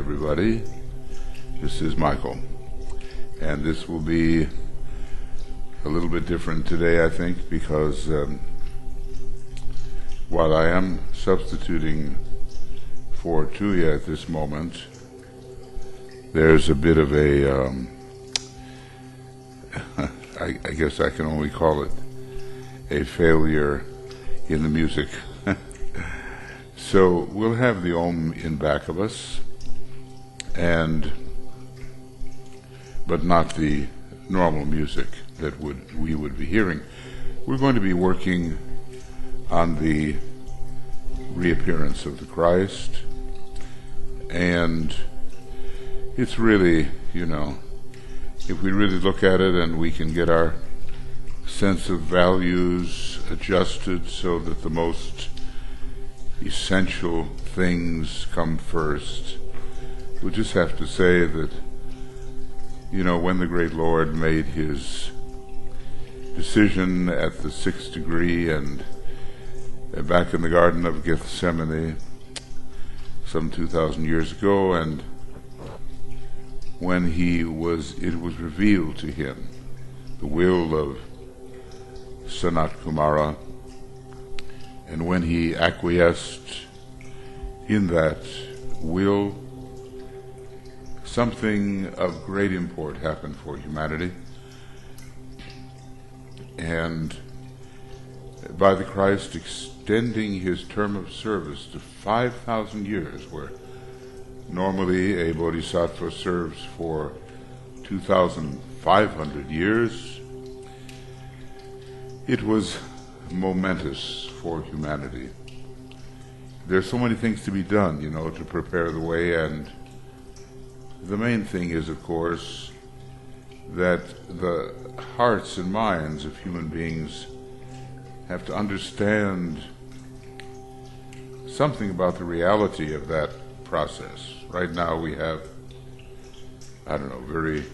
everybody. This is Michael, and this will be a little bit different today, I think, because while I am substituting for Tuya at this moment, there's a bit of a, I guess I can only call it a failure in the music. So we'll have the Om in back of us, but not the normal music that we would be hearing. We're going to be working on the reappearance of the Christ, and it's really, if we really look at it and we can get our sense of values adjusted so that the most essential things come first. We'll just have to say that, when the great Lord made his decision at the 6th degree and back in the Garden of Gethsemane some 2,000 years ago, and when it was revealed to him the will of Sanat Kumara, and when he acquiesced in that will, something of great import happened for humanity. And by the Christ extending his term of service to 5,000 years, where normally a bodhisattva serves for 2,500 years, it was momentous for humanity. There's so many things to be done, to prepare the way, and the main thing is, of course, that the hearts and minds of human beings have to understand something about the reality of that process. Right now we have, very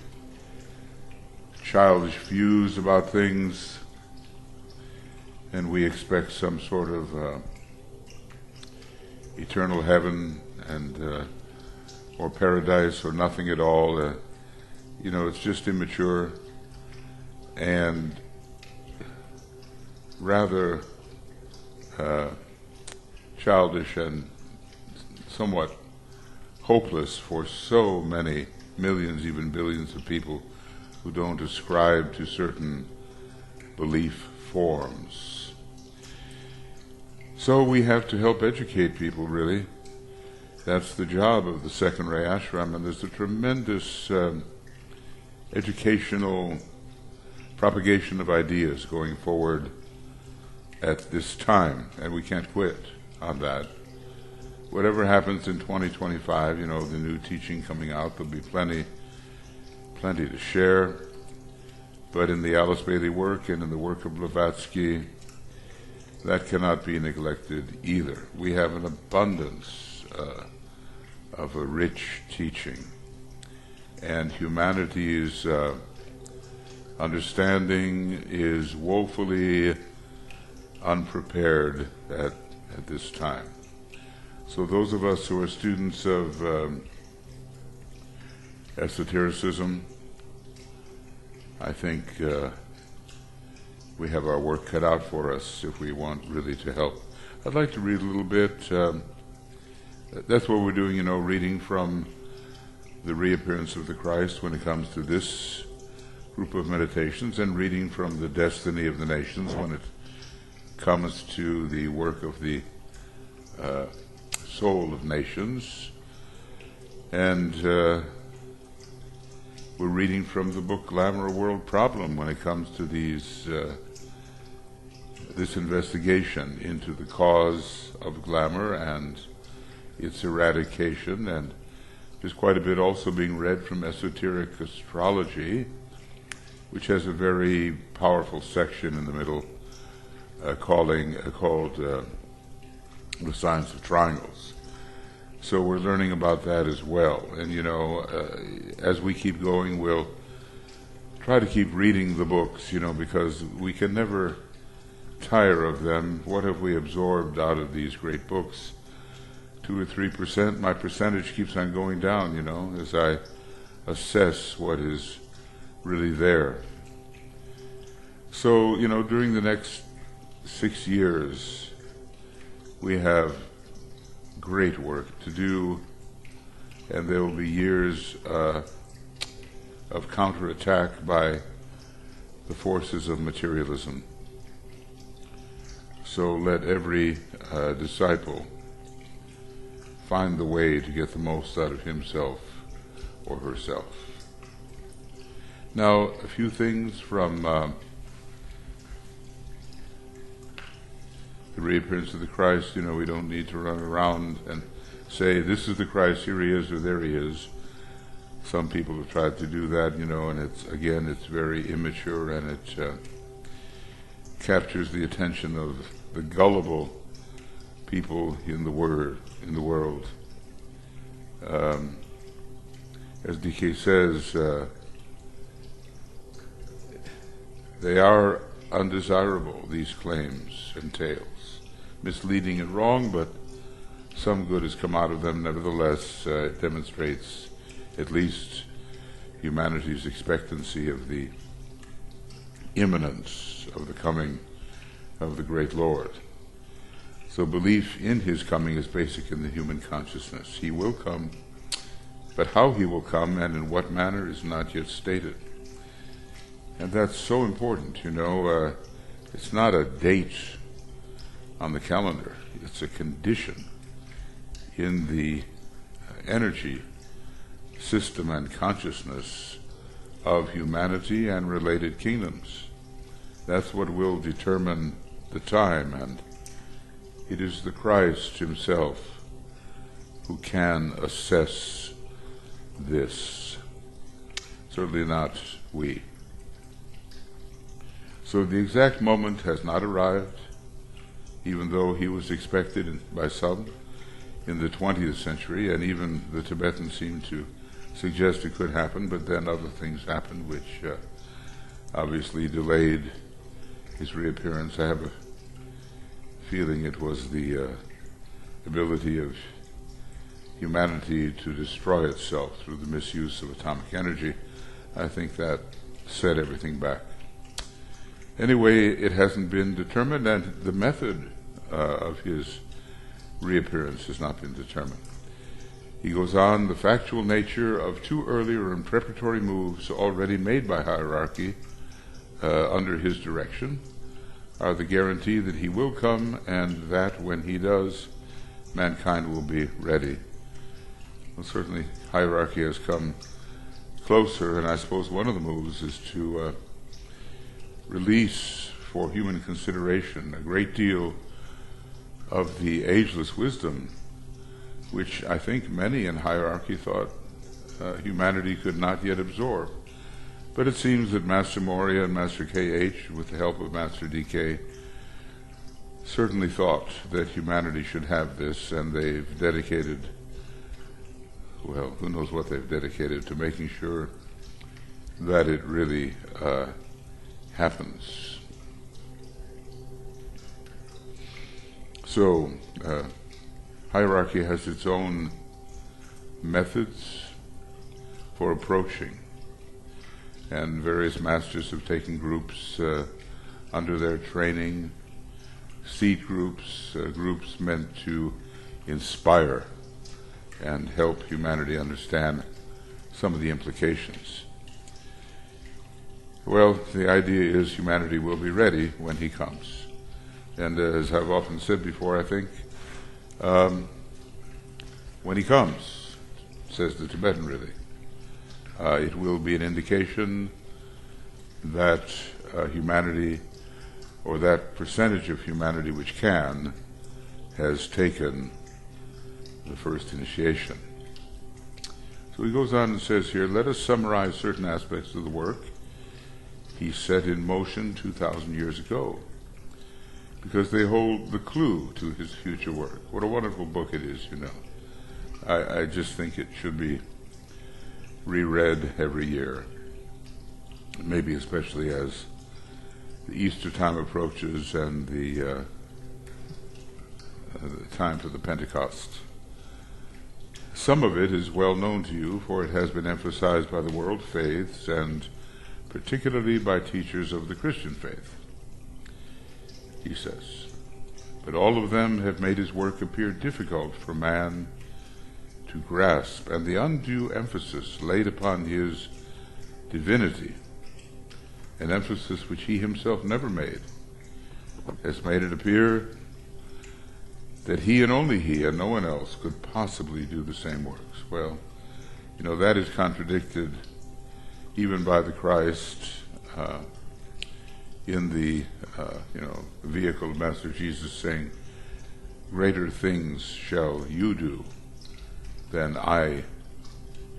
childish views about things, and we expect some sort of eternal heaven and or paradise or nothing at all. It's just immature and rather childish and somewhat hopeless for so many millions, even billions of people who don't ascribe to certain belief forms. So we have to help educate people, really. That's the job of the second ray ashram, and there's a tremendous educational propagation of ideas going forward at this time, and we can't quit on that. Whatever happens in 2025, the new teaching coming out, there'll be plenty to share. But in the Alice Bailey work and in the work of Blavatsky, that cannot be neglected either. We have an abundance of a rich teaching, and humanity's understanding is woefully unprepared at this time. So those of us who are students of esotericism, I think we have our work cut out for us if we want really to help. I'd like to read a little bit. That's what we're doing, reading from the Reappearance of the Christ when it comes to this group of meditations, and reading from the Destiny of the Nations when it comes to the work of the Soul of Nations. And we're reading from the book Glamour, a World Problem when it comes to this investigation into the cause of glamour and its eradication. And there's quite a bit also being read from esoteric astrology, which has a very powerful section in the middle called the Science of Triangles. So we're learning about that as well. And as we keep going, we'll try to keep reading the books, because we can never tire of them. What have we absorbed out of these great books 2 or 3%, my percentage keeps on going down, as I assess what is really there. So, during the next 6 years, we have great work to do, and there will be years of counterattack by the forces of materialism. So let every disciple find the way to get the most out of himself or herself. Now, a few things from the reappearance of the Christ. We don't need to run around and say, this is the Christ, here he is, or there he is. Some people have tried to do that, and it's very immature, and it captures the attention of the gullible people in the world. As DK says, they are undesirable, these claims and tales. Misleading and wrong, but some good has come out of them. Nevertheless, it demonstrates at least humanity's expectancy of the imminence of the coming of the great Lord. So belief in his coming is basic in the human consciousness. He will come, but how he will come and in what manner is not yet stated. And that's so important, it's not a date on the calendar. It's a condition in the energy system and consciousness of humanity and related kingdoms. That's what will determine the time, and it is the Christ himself who can assess this. Certainly not we. So the exact moment has not arrived, even though he was expected by some in the 20th century, and even the Tibetans seem to suggest it could happen, but then other things happened which obviously delayed his reappearance. I have a feeling it was the ability of humanity to destroy itself through the misuse of atomic energy. I think that set everything back. Anyway, it hasn't been determined, and the method of his reappearance has not been determined. He goes on, the factual nature of 2 earlier and preparatory moves already made by hierarchy under his direction are the guarantee that he will come, and that when he does, mankind will be ready. Well, certainly hierarchy has come closer, and I suppose one of the moves is to release for human consideration a great deal of the ageless wisdom which I think many in hierarchy thought humanity could not yet absorb. But it seems that Master Moria and Master K.H., with the help of Master D.K., certainly thought that humanity should have this, and they've dedicated, well, who knows what they've dedicated to making sure that it really happens. So, hierarchy has its own methods for approaching, and various masters have taken groups under their training, seed groups, groups meant to inspire and help humanity understand some of the implications. Well, the idea is humanity will be ready when he comes. And as I've often said before, I think, when he comes, says the Tibetan really, it will be an indication that humanity, or that percentage of humanity which can, has taken the first initiation. So he goes on and says here, let us summarize certain aspects of the work he set in motion 2,000 years ago, because they hold the clue to his future work. What a wonderful book it is, I just think it should be reread every year, maybe especially as the Easter time approaches and the time for the Pentecost Some of it is well known to you, for it has been emphasized by the world faiths and particularly by teachers of the Christian faith. He says, but all of them have made his work appear difficult for man to grasp, and the undue emphasis laid upon his divinity, an emphasis which he himself never made, has made it appear that he and only he and no one else could possibly do the same works. Well, that is contradicted even by the Christ in the vehicle of Master Jesus, saying, greater things shall you do than I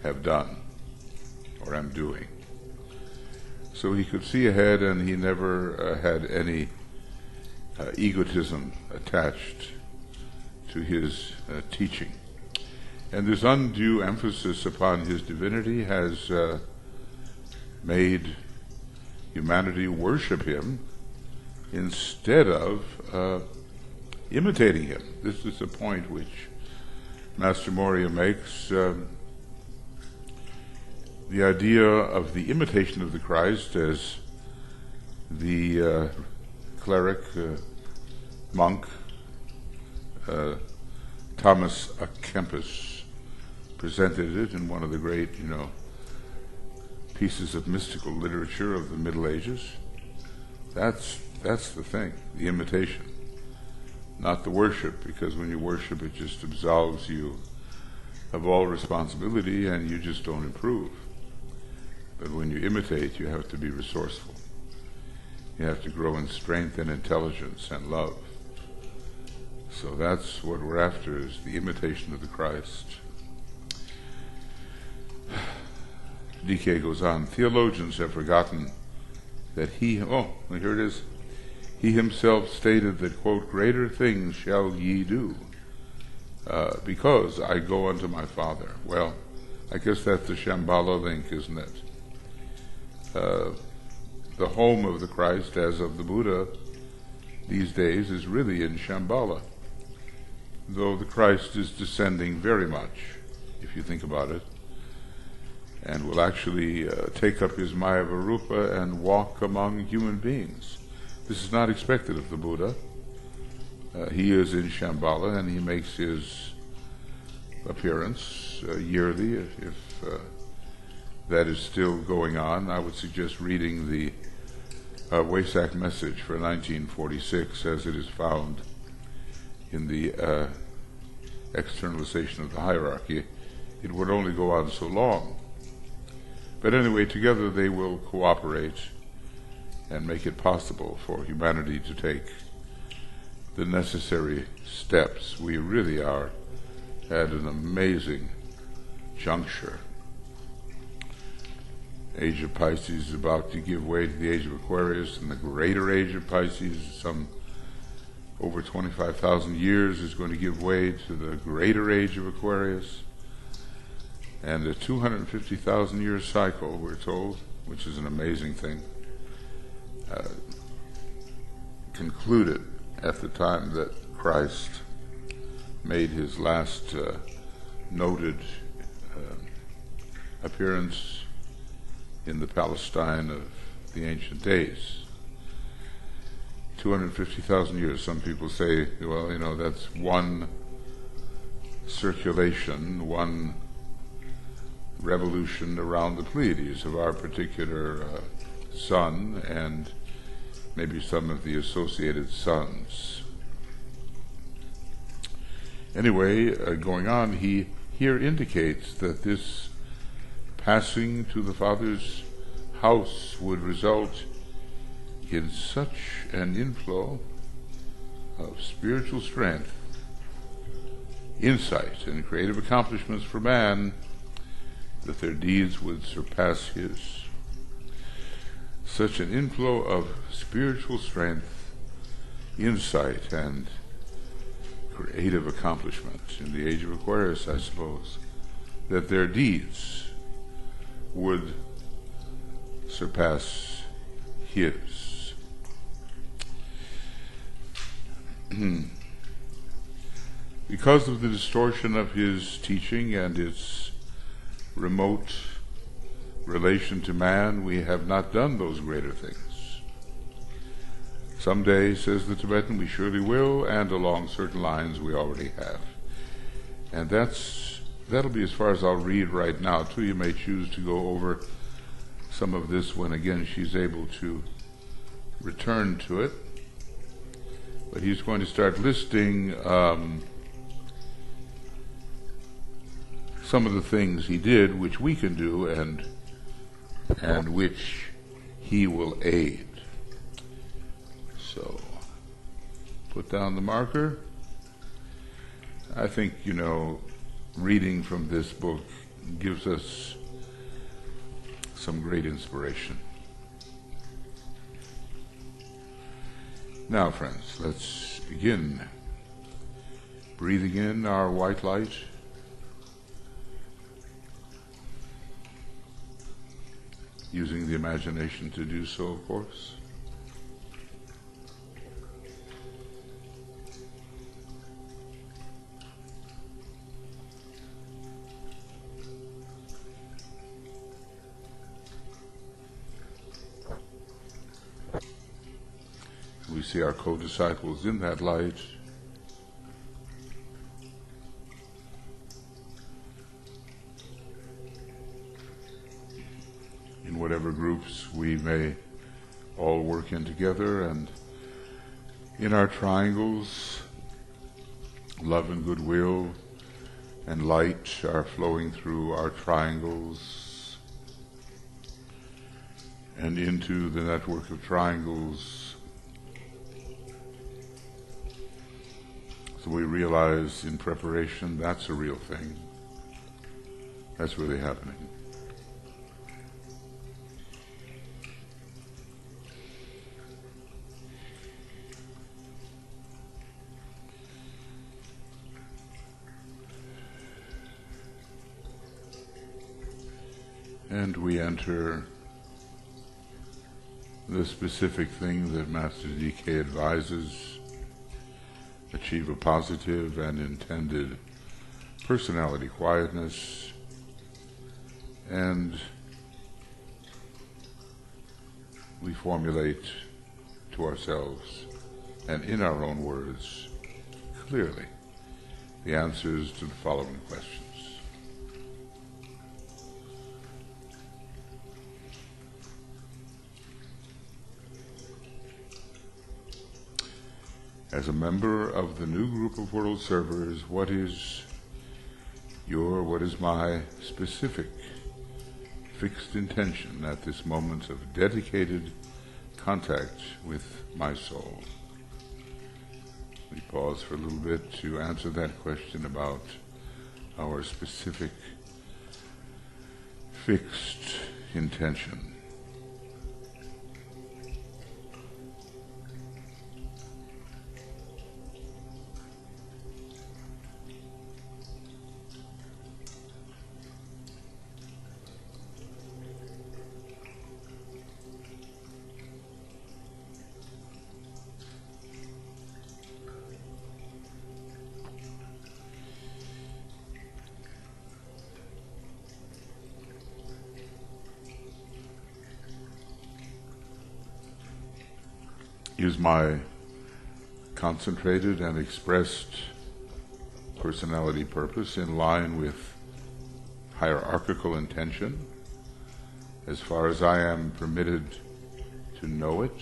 have done or am doing. So he could see ahead, and he never had any egotism attached to his teaching. And this undue emphasis upon his divinity has made humanity worship him instead of imitating him. This is a point which Master Moria makes. The idea of the imitation of the Christ, as the cleric, monk, Thomas à Kempis presented it in one of the great, pieces of mystical literature of the Middle Ages. That's the thing, the imitation, not the worship, because when you worship, it just absolves you of all responsibility and you just don't improve. But when you imitate, you have to be resourceful. You have to grow in strength and intelligence and love. So that's what we're after, is the imitation of the Christ. DK goes on, theologians have forgotten that here it is, he himself stated that, quote, greater things shall ye do, because I go unto my Father. Well, I guess that's the Shambhala link, isn't it? The home of the Christ, as of the Buddha these days, is really in Shambhala, though the Christ is descending very much, if you think about it, and will actually take up his Maya Varupa and walk among human beings. This is not expected of the Buddha. He is in Shambhala, and he makes his appearance yearly. If that is still going on, I would suggest reading the Wesak message for 1946 as it is found in the externalization of the hierarchy. It would only go on so long. But anyway, together they will cooperate and make it possible for humanity to take the necessary steps. We really are at an amazing juncture. Age of Pisces is about to give way to the age of Aquarius, and the greater age of Pisces, some over 25,000 years, is going to give way to the greater age of Aquarius. And a 250,000 year cycle, we're told, which is an amazing thing, concluded at the time that Christ made his last noted appearance in the Palestine of the ancient days. 250,000 years. Some people say, well, that's one circulation, one revolution around the Pleiades of our particular sun and maybe some of the associated suns. Anyway, going on, he here indicates that this passing to the Father's house would result in such an inflow of spiritual strength, insight, and creative accomplishments for man that their deeds would surpass his. Such an inflow of spiritual strength, insight, and creative accomplishment in the age of Aquarius, I suppose, that their deeds would surpass his. Because of the distortion of his teaching and its remote relation to man, we have not done those greater things. Someday, says the Tibetan, we surely will, and along certain lines we already have. And that'll be as far as I'll read right now, too. You may choose to go over some of this when, again, she's able to return to it. But he's going to start listing some of the things he did which we can do and which he will aid. So, put down the marker. I think, reading from this book gives us some great inspiration. Now, friends, let's begin breathing in our white light, using the imagination to do so, of course. We see our co-disciples in that light. In whatever groups we may all work in together, and in our triangles, love and goodwill and light are flowing through our triangles and into the network of triangles. So we realize in preparation that's a real thing. That's really happening. And we enter the specific thing that Master DK advises: achieve a positive and intended personality quietness, and we formulate to ourselves and in our own words clearly the answers to the following questions. As a member of the new group of world servers, what is my specific, fixed intention at this moment of dedicated contact with my soul? We pause for a little bit to answer that question about our specific, fixed intention. Is my concentrated and expressed personality purpose in line with hierarchical intention, as far as I am permitted to know it?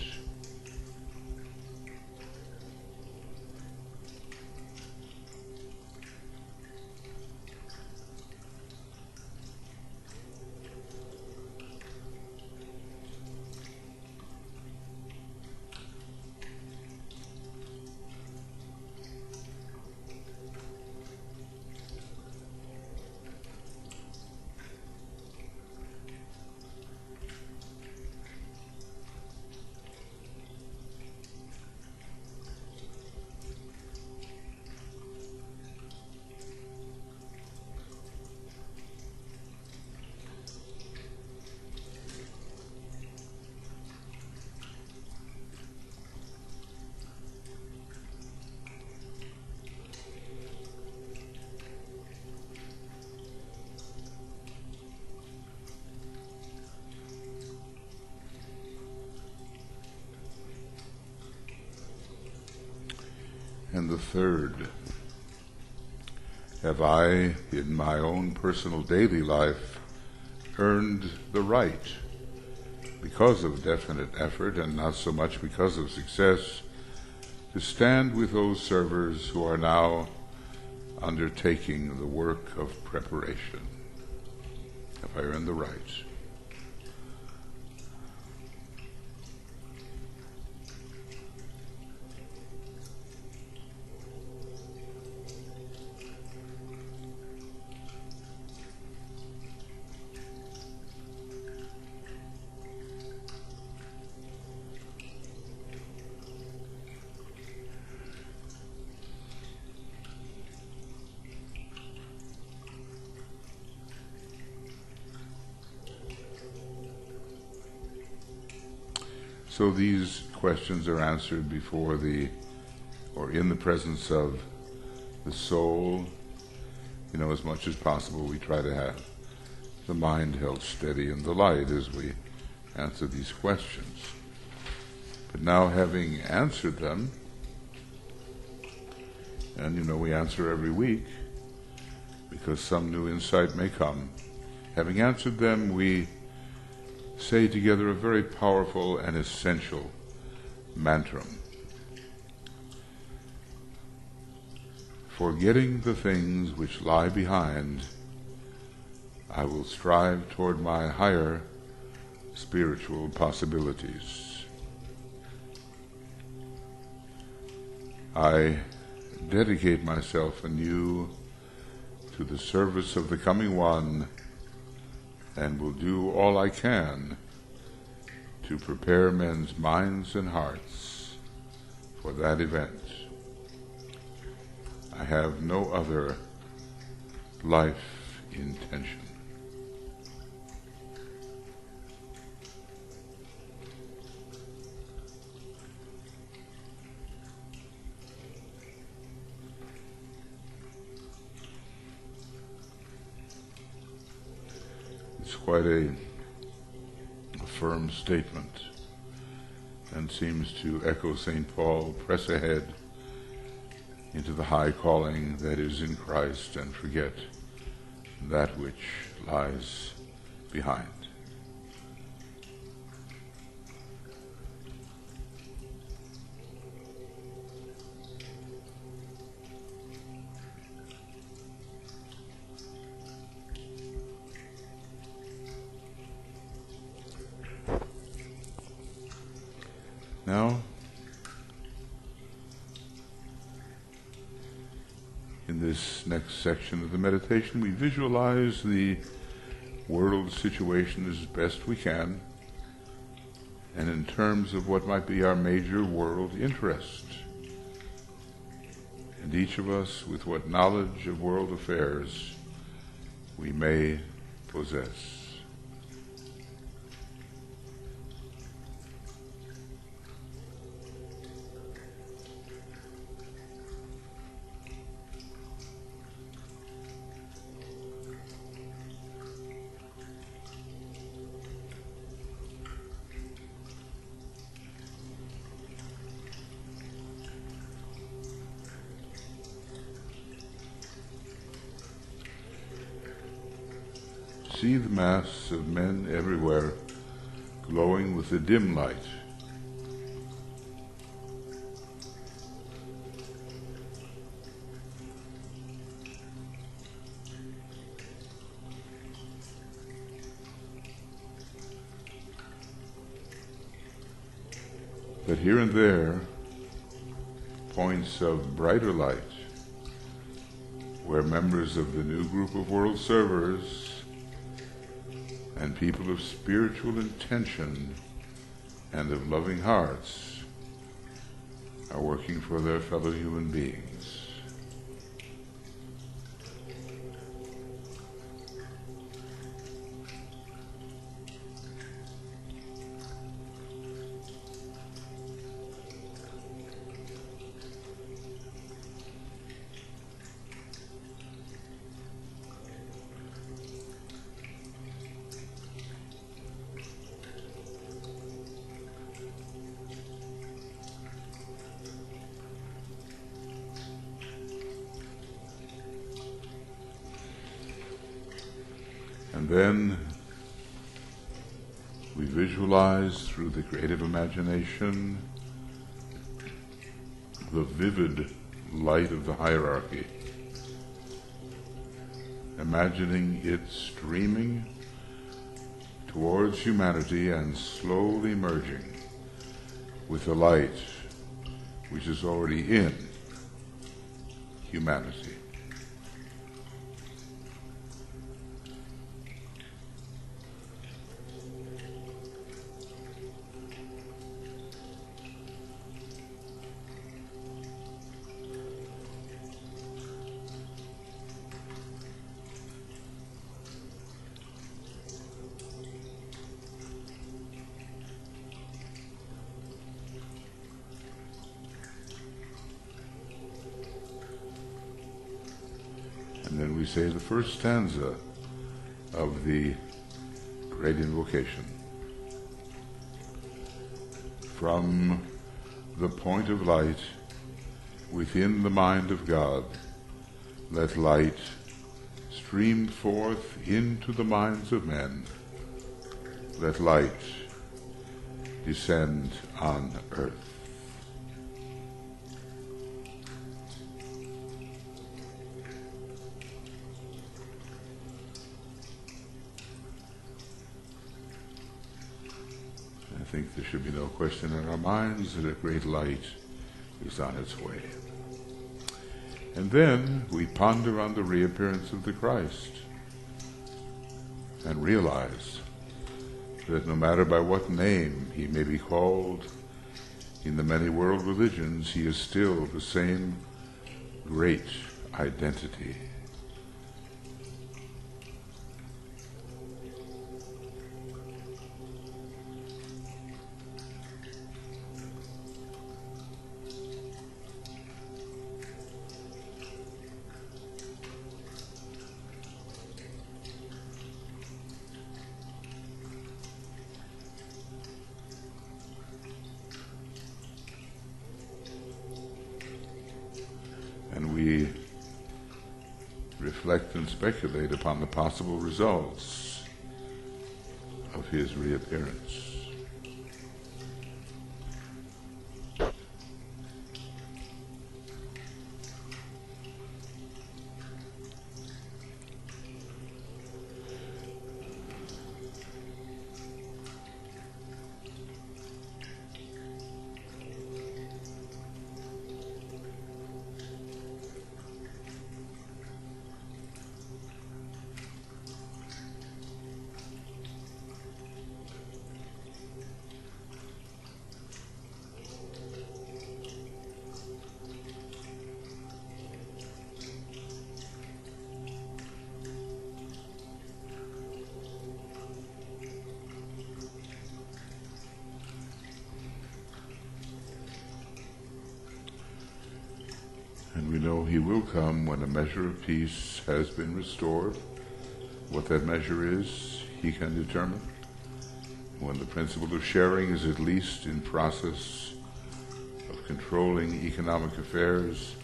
And the third, have I, in my own personal daily life, earned the right, because of definite effort and not so much because of success, to stand with those servers who are now undertaking the work of preparation? Have I earned the right? So these questions are answered before or in the presence of the soul. As much as possible we try to have the mind held steady in the light as we answer these questions. But now, having answered them, and we answer every week because some new insight may come, having answered them, we say together a very powerful and essential mantra. Forgetting the things which lie behind, I will strive toward my higher spiritual possibilities. I dedicate myself anew to the service of the coming one, and will do all I can to prepare men's minds and hearts for that event. I have no other life intention. It's quite a firm statement, and seems to echo St. Paul, press ahead into the high calling that is in Christ, and forget that which lies behind. Now, in this next section of the meditation, we visualize the world situation as best we can, and in terms of what might be our major world interest, and each of us with what knowledge of world affairs we may possess. See the mass of men everywhere glowing with a dim light. But here and there, points of brighter light, where members of the new group of world servers and people of spiritual intention and of loving hearts are working for their fellow human beings. And then we visualize through the creative imagination the vivid light of the hierarchy, imagining it streaming towards humanity and slowly merging with the light which is already in humanity. And then we say the first stanza of the great invocation. From the point of light within the mind of God, let light stream forth into the minds of men. Let light descend on earth. I think there should be no question in our minds that a great light is on its way. And then we ponder on the reappearance of the Christ and realize that no matter by what name he may be called in the many world religions, he is still the same great identity. And we reflect and speculate upon the possible results of his reappearance. And we know he will come when a measure of peace has been restored. What that measure is, he can determine. When the principle of sharing is at least in process of controlling economic affairs,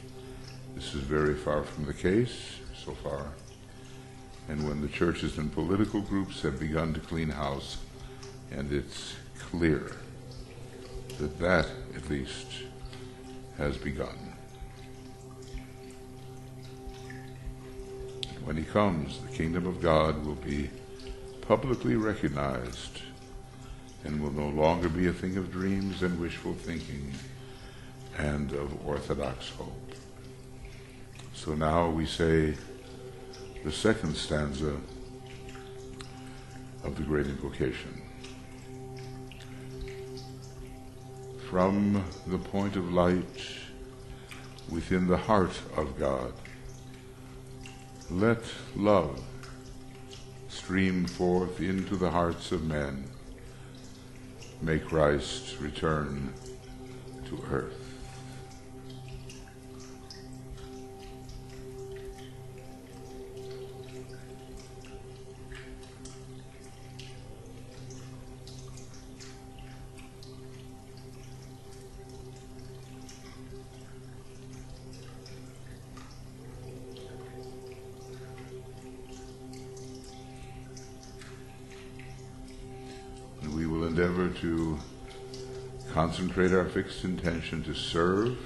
this is very far from the case so far. And when the churches and political groups have begun to clean house, and it's clear that that, at least, has begun. When he comes, the kingdom of God will be publicly recognized and will no longer be a thing of dreams and wishful thinking and of orthodox hope. So now we say the second stanza of the great invocation. From the point of light within the heart of God, let love stream forth into the hearts of men. May Christ return to earth. endeavor to concentrate our fixed intention to serve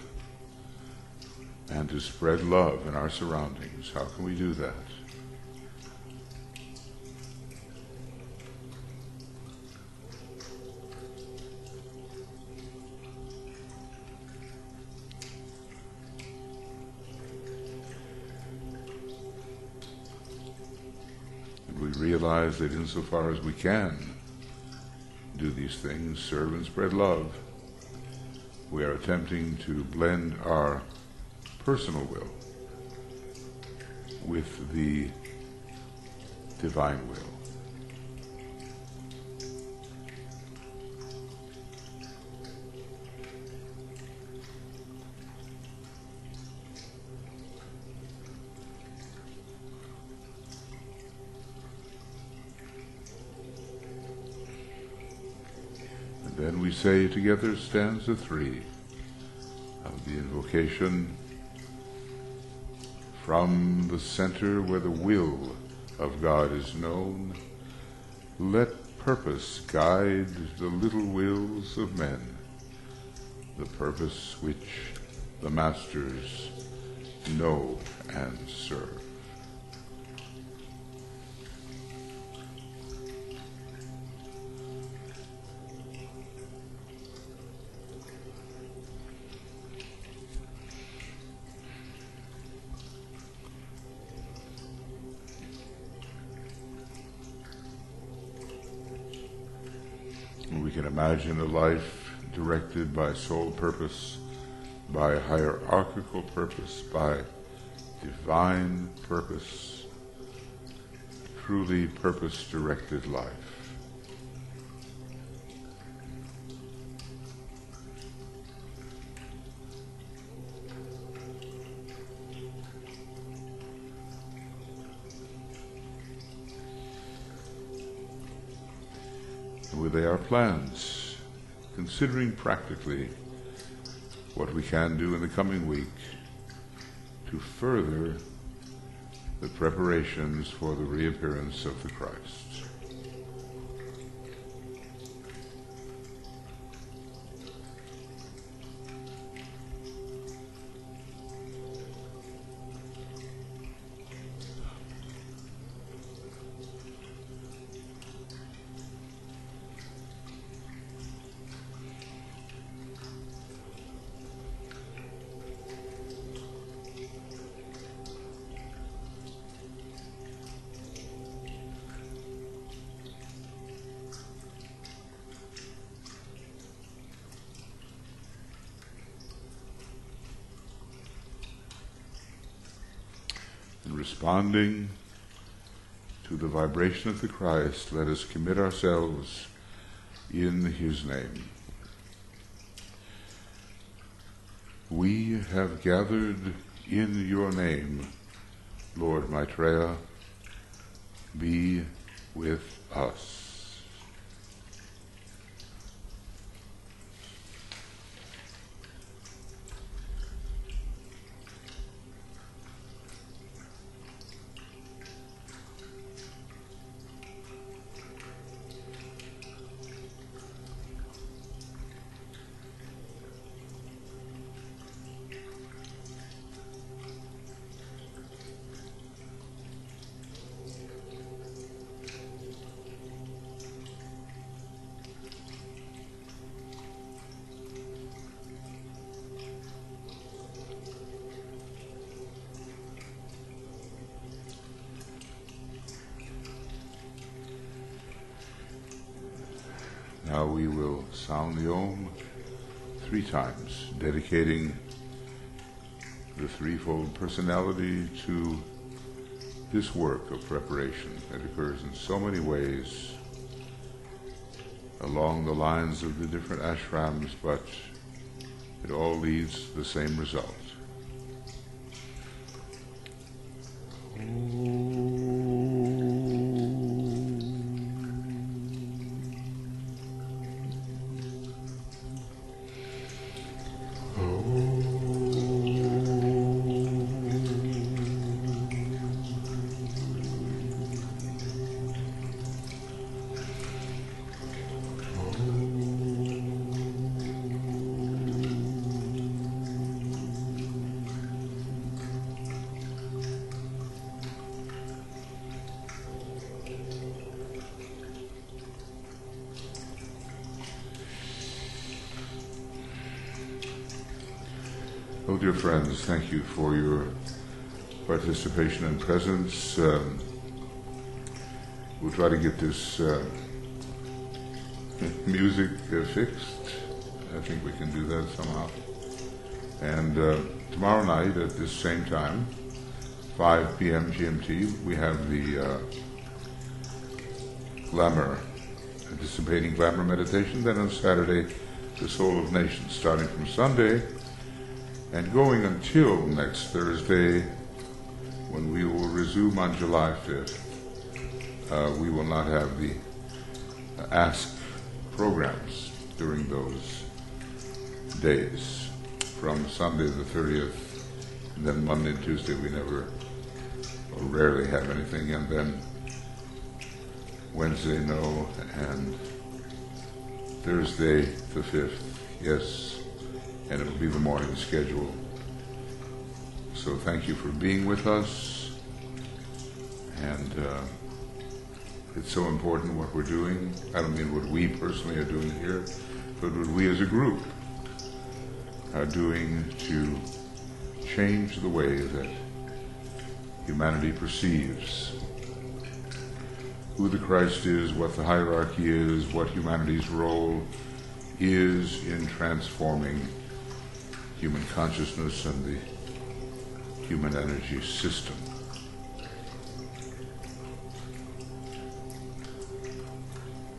and to spread love in our surroundings. How can we do that? And we realize that insofar as we can do these things, serve and spread love, we are attempting to blend our personal will with the divine will. And then we say together stanza 3 of the invocation: from the center where the will of God is known, let purpose guide the little wills of men, the purpose which the masters know and serve. We can imagine a life directed by soul purpose, by hierarchical purpose, by divine purpose, truly purpose-directed life. And we lay our plans, considering practically what we can do in the coming week to further the preparations for the reappearance of the Christ. In responding to the vibration of the Christ, let us commit ourselves in His name. We have gathered in your name, Lord Maitreya, be with us. Now we will sound the Om 3 times, dedicating the threefold personality to this work of preparation. It occurs in so many ways along the lines of the different ashrams, but it all leads to the same result. Oh, dear friends, thank you for your participation and presence. We'll try to get this music fixed. I think we can do that somehow. And tomorrow night at this same time, 5 p.m. GMT, we have the Glamour, Dissipating Glamour Meditation. Then on Saturday, the Soul of Nations, starting from Sunday and going until next Thursday, when we will resume on July 5th. We will not have the Ask programs during those days. From Sunday the 30th, and then Monday and Tuesday we never or rarely have anything, and then Wednesday no, and Thursday the 5th, yes, and it'll be the morning schedule. So thank you for being with us, and it's so important what we're doing. I don't mean what we personally are doing here, but what we as a group are doing to change the way that humanity perceives who the Christ is, what the hierarchy is, what humanity's role is in transforming human consciousness and the human energy system.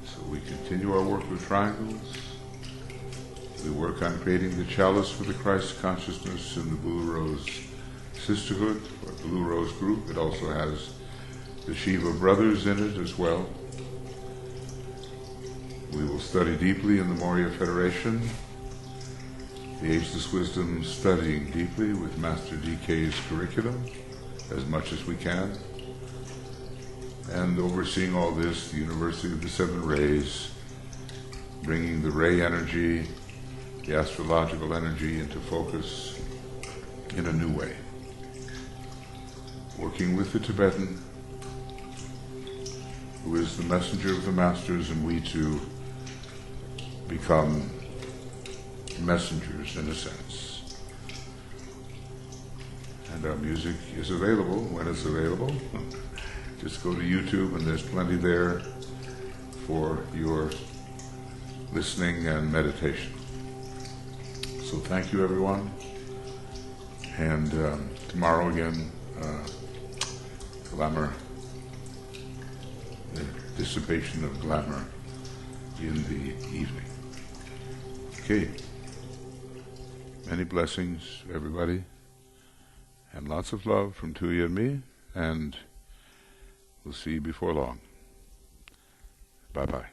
So we continue our work with triangles. We work on creating the chalice for the Christ consciousness in the Blue Rose Sisterhood, or Blue Rose Group. It also has the Shiva Brothers in it as well. We will study deeply in the Moria Federation, the Ageless Wisdom, studying deeply with Master DK's curriculum as much as we can, and overseeing all this, the University of the Seven Rays, bringing the ray energy, the astrological energy into focus in a new way. Working with the Tibetan, who is the messenger of the masters, and we too become messengers in a sense. And our music is available when it's available. Just go to YouTube and there's plenty there for your listening and meditation. So thank you everyone. And tomorrow again, glamour, the dissipation of glamour in the evening. Okay. Many blessings, everybody, and lots of love from Tuya and me, and we'll see you before long. Bye-bye.